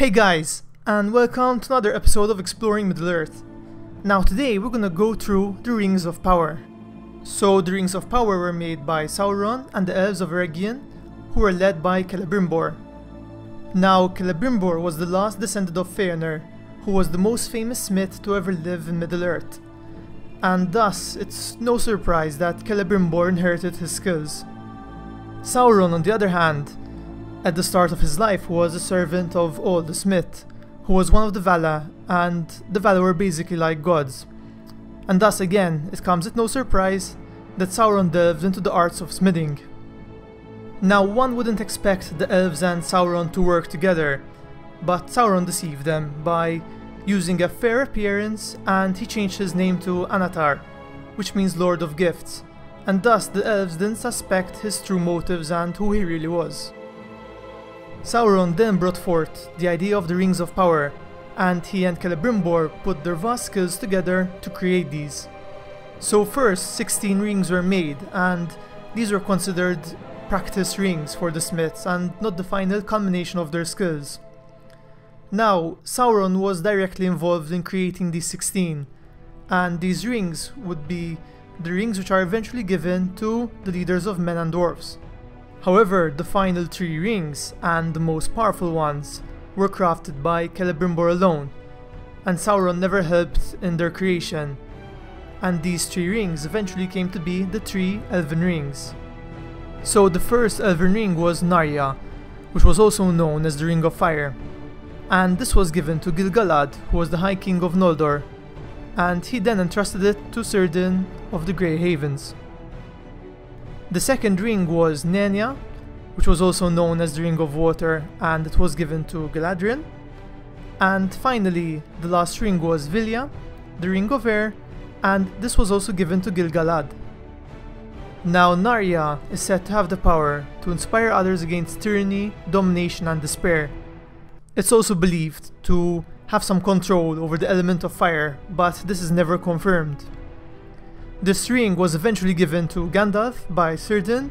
Hey guys, and welcome to another episode of Exploring Middle-earth. Now today we're gonna go through the Rings of Power. So the Rings of Power were made by Sauron and the Elves of Eregion, who were led by Celebrimbor. Now Celebrimbor was the last descendant of Feanor, who was the most famous smith to ever live in Middle-earth. And thus, it's no surprise that Celebrimbor inherited his skills. Sauron, on the other hand, at the start of his life was a servant of Ol the Smith, who was one of the Vala, and the Vala were basically like gods. And thus again, it comes at no surprise that Sauron delved into the arts of smithing. Now one wouldn't expect the elves and Sauron to work together, but Sauron deceived them by using a fair appearance, and he changed his name to Annatar, which means Lord of Gifts, and thus the elves didn't suspect his true motives and who he really was. Sauron then brought forth the idea of the Rings of Power, and he and Celebrimbor put their vast skills together to create these. So first 16 rings were made, and these were considered practice rings for the smiths and not the final culmination of their skills. Now Sauron was directly involved in creating these 16, and these rings would be the rings which are eventually given to the leaders of men and dwarves. However, the final 3 rings, and the most powerful ones, were crafted by Celebrimbor alone, and Sauron never helped in their creation, and these 3 rings eventually came to be the 3 Elven rings. So the first Elven ring was Narya, which was also known as the Ring of Fire, and this was given to Gil-galad, who was the High King of Noldor, and he then entrusted it to Círdan of the Grey Havens. The second ring was Nenya, which was also known as the Ring of Water, and it was given to Galadriel. And finally, the last ring was Vilya, the Ring of Air, and this was also given to Gil-galad. Now Narya is said to have the power to inspire others against tyranny, domination and despair. It's also believed to have some control over the element of fire, but this is never confirmed. This ring was eventually given to Gandalf by Círdan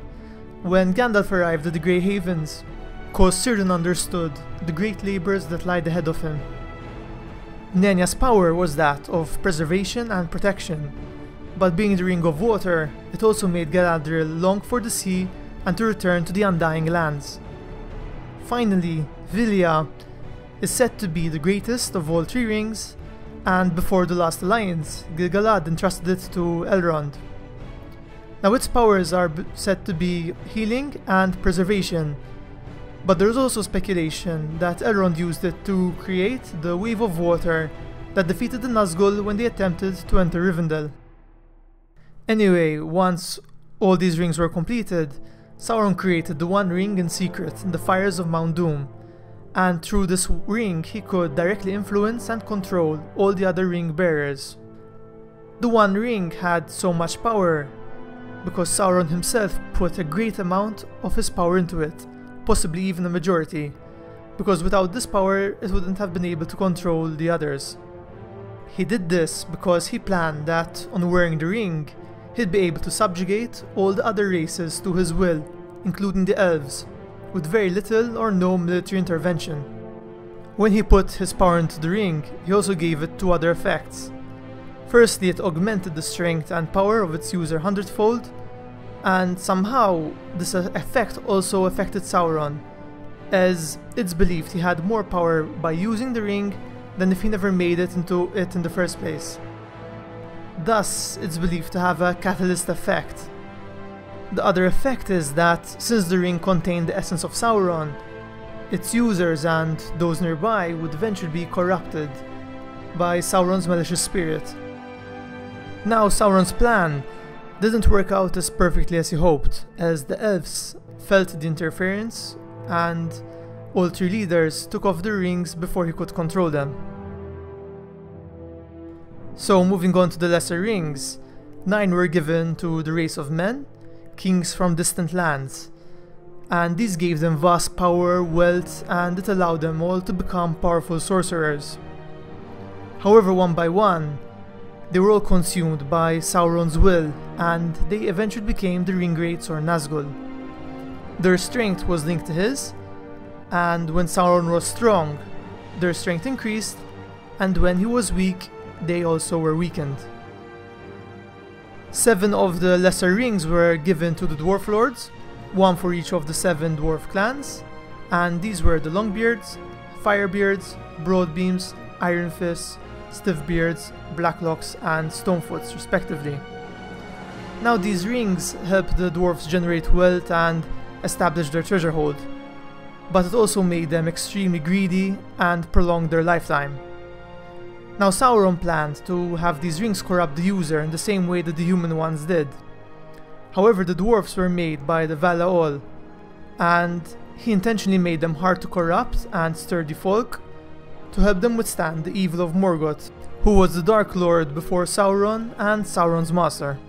when Gandalf arrived at the Grey Havens, cause Círdan understood the great labours that lied ahead of him. Nenya's power was that of preservation and protection, but being the Ring of Water, it also made Galadriel long for the sea and to return to the Undying Lands. Finally, Vilya is said to be the greatest of all 3 rings, and before the last alliance, Gil-galad entrusted it to Elrond. Now its powers are said to be healing and preservation, but there is also speculation that Elrond used it to create the wave of water that defeated the Nazgul when they attempted to enter Rivendell. Anyway, once all these rings were completed, Sauron created the One Ring in secret in the fires of Mount Doom, and through this ring he could directly influence and control all the other ring bearers. The One Ring had so much power because Sauron himself put a great amount of his power into it, possibly even a majority, because without this power it wouldn't have been able to control the others. He did this because he planned that on wearing the ring he'd be able to subjugate all the other races to his will, including the elves, with very little or no military intervention. When he put his power into the ring, he also gave it 2 other effects. Firstly, it augmented the strength and power of its user 100-fold, and somehow this effect also affected Sauron, as it's believed he had more power by using the ring than if he never made it into it in the first place. Thus, it's believed to have a catalyst effect. The other effect is that, since the ring contained the essence of Sauron, its users and those nearby would eventually be corrupted by Sauron's malicious spirit. Now Sauron's plan didn't work out as perfectly as he hoped, as the elves felt the interference and all 3 leaders took off the rings before he could control them. So moving on to the lesser rings, 9 were given to the race of men, kings from distant lands, and these gave them vast power, wealth, and it allowed them all to become powerful sorcerers. However, one by one, they were all consumed by Sauron's will, and they eventually became the ring-wraiths or Nazgul. Their strength was linked to his, and when Sauron was strong, their strength increased, and when he was weak, they also were weakened. 7 of the lesser rings were given to the dwarf lords, 1 for each of the 7 dwarf clans, and these were the Longbeards, Firebeards, Broadbeams, Iron Fists, Stiffbeards, Blacklocks, and Stonefoots respectively. Now these rings help the dwarves generate wealth and establish their treasure hold, but it also made them extremely greedy and prolonged their lifetime. Now Sauron planned to have these rings corrupt the user in the same way that the human ones did. However, the dwarves were made by the Valaol, and he intentionally made them hard to corrupt and sturdy folk to help them withstand the evil of Morgoth, who was the Dark Lord before Sauron and Sauron's master.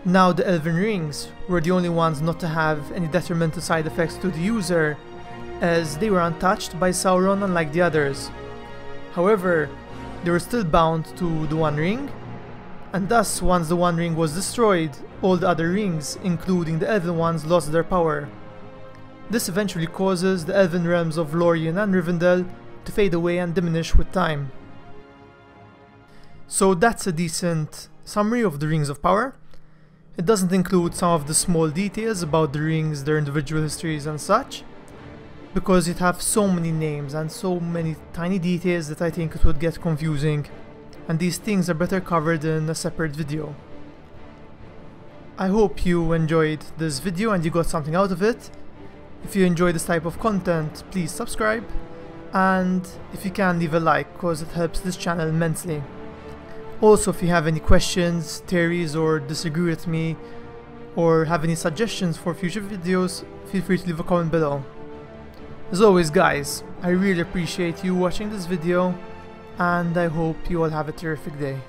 Now the Elven rings were the only ones not to have any detrimental side effects to the user, as they were untouched by Sauron unlike the others. However, they were still bound to the One Ring, and thus once the One Ring was destroyed, all the other rings, including the Elven ones, lost their power. This eventually causes the Elven realms of Lorien and Rivendell to fade away and diminish with time. So that's a decent summary of the Rings of Power. It doesn't include some of the small details about the rings, their individual histories and such, because it have so many names and so many tiny details that I think it would get confusing, and these things are better covered in a separate video. I hope you enjoyed this video and you got something out of it. If you enjoy this type of content, please subscribe, and if you can, leave a like, because it helps this channel immensely. Also, if you have any questions, theories, or disagree with me, or have any suggestions for future videos, feel free to leave a comment below. As always guys, I really appreciate you watching this video, and I hope you all have a terrific day.